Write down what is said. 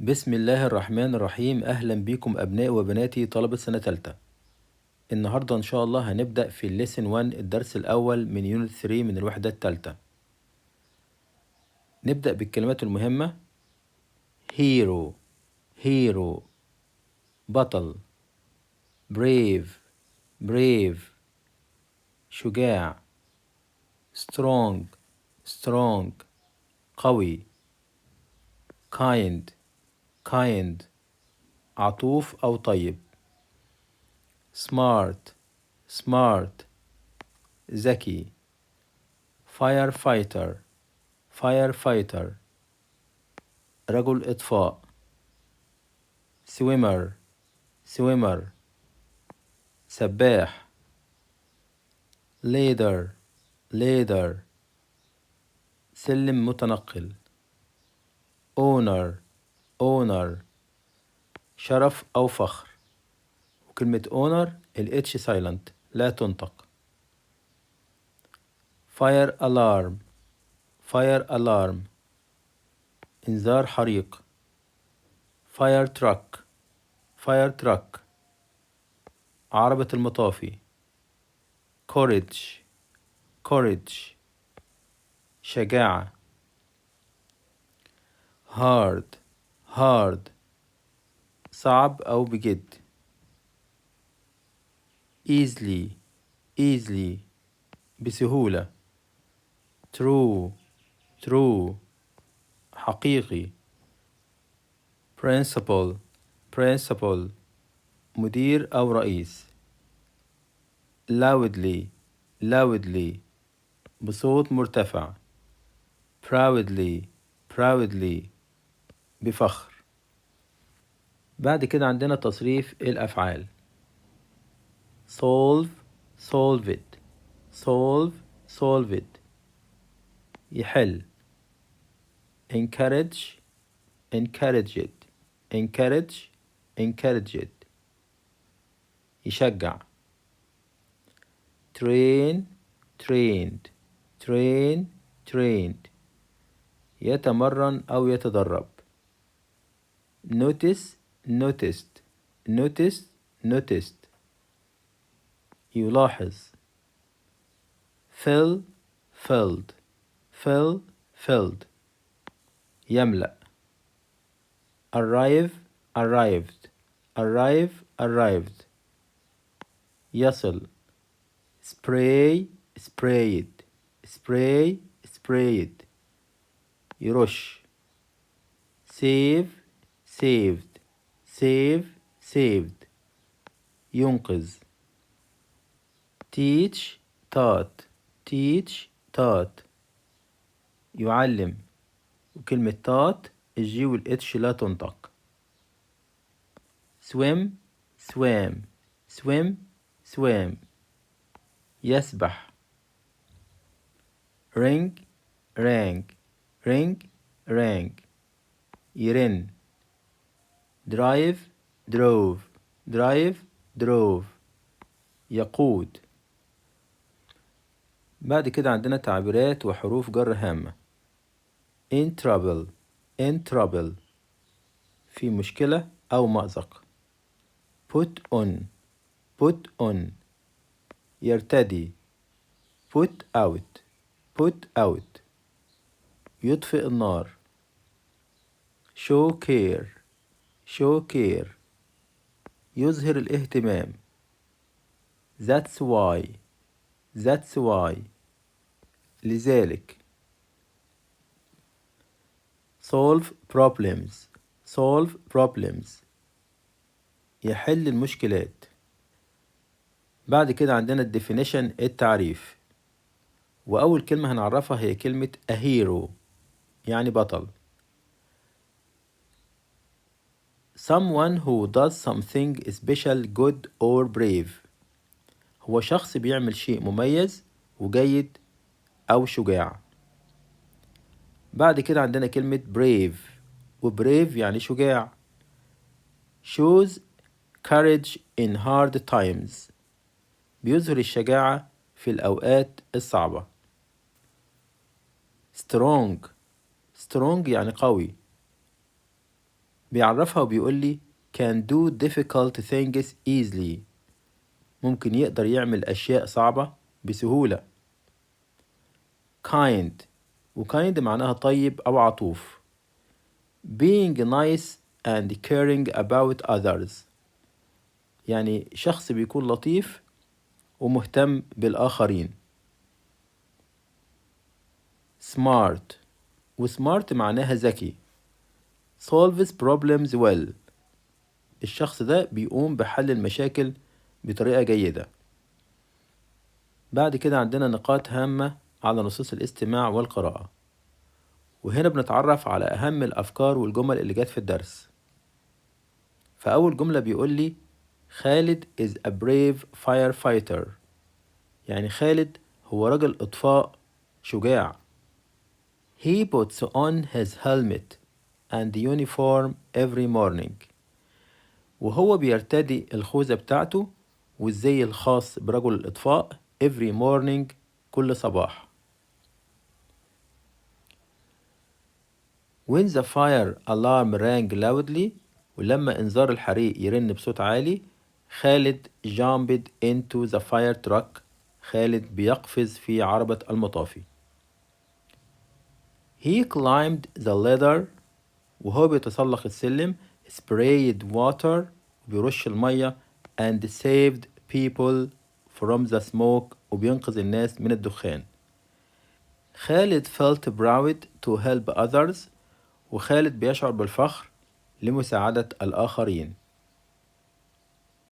بسم الله الرحمن الرحيم. أهلا بكم أبنائي وبناتي طلبة سنة تالتة. النهاردة إن شاء الله هنبدأ في الليسن 1 الدرس الأول من يونت 3 من الوحدة التالتة. نبدأ بالكلمات المهمة. hero hero بطل. brave brave شجاع. strong strong قوي. kind kind عطوف أو طيب. smart smart ذكي. firefighter firefighter رجل إطفاء. swimmer swimmer سباح. ladder ladder سلم متنقل. owner owner شرف أو فخر، وكلمة owner الاتش سايلنت لا تنطق. fire alarm fire alarm إنذار حريق. fire truck fire truck عربة المطافي. courage courage شجاعة. hard hard صعب أو بجد. easily easily بسهولة. true true حقيقي. principal principal مدير أو رئيس. loudly loudly بصوت مرتفع. proudly proudly بفخر. بعد كده عندنا تصريف الأفعال. solve solve it solve solve it يحل. encourage encourage it encourage encourage it يشجع. train trained train trained يتمرن أو يتدرب. notice noticed noticed noticed يلاحظ. fill filled fill filled يملأ. arrive arrived arrive arrived يصل. spray sprayed spray sprayed يرش. save saved save saved ينقذ. teach taught teach taught يعلم، وكلمة taught الجي والاتش لا تنطق. swim swam swim swam يسبح. ring rang ring rang يرن. drive drove drive drove يقود. بعد كده عندنا تعبيرات وحروف جر هامة. in trouble in trouble في مشكلة أو مأزق. put on put on يرتدي. put out put out يطفئ النار. show care show care يظهر الاهتمام. that's why that's why لذلك. solve problems solve problems يحل المشكلات. بعد كده عندنا definition التعريف، وأول كلمة هنعرفها هي كلمة a hero يعني بطل. someone who does something special good or brave هو شخص بيعمل شيء مميز وجيد أو شجاع. بعد كده عندنا كلمة brave، وbrave يعني شجاع. shows courage in hard times بيظهر الشجاعة في الأوقات الصعبة. strong strong يعني قوي. بيعرفها وبيقول لي can do difficult things easily، ممكن يقدر يعمل أشياء صعبة بسهولة. kind، و kind معناها طيب أو عطوف. being nice and caring about others، يعني شخص بيكون لطيف ومهتم بالآخرين. smart، وsmart معناها ذكي. solves problems well، الشخص ده بيقوم بحل المشاكل بطريقة جيدة. بعد كده عندنا نقاط هامة على نصوص الاستماع والقراءة، وهنا بنتعرف على أهم الأفكار والجمل اللي جت في الدرس. فأول جملة بيقول لي خالد is a brave firefighter، يعني خالد هو رجل إطفاء شجاع. He puts on his helmet and uniform every morning، وهو بيرتدي الخوذة بتاعته والزي الخاص برجل الإطفاء every morning، كل صباح. When the fire alarm rang loudly، ولما إنذار الحريق يرن بصوت عالي، خالد jumped into the fire truck، خالد بيقفز في عربة المطافي. He climbed the ladder، وهو بيتسلق السلم sprayed water، وبيرش المية and saved people from the smoke، وبينقذ الناس من الدخان. خالد felt proud to help others، وخالد بيشعر بالفخر لمساعدة الآخرين.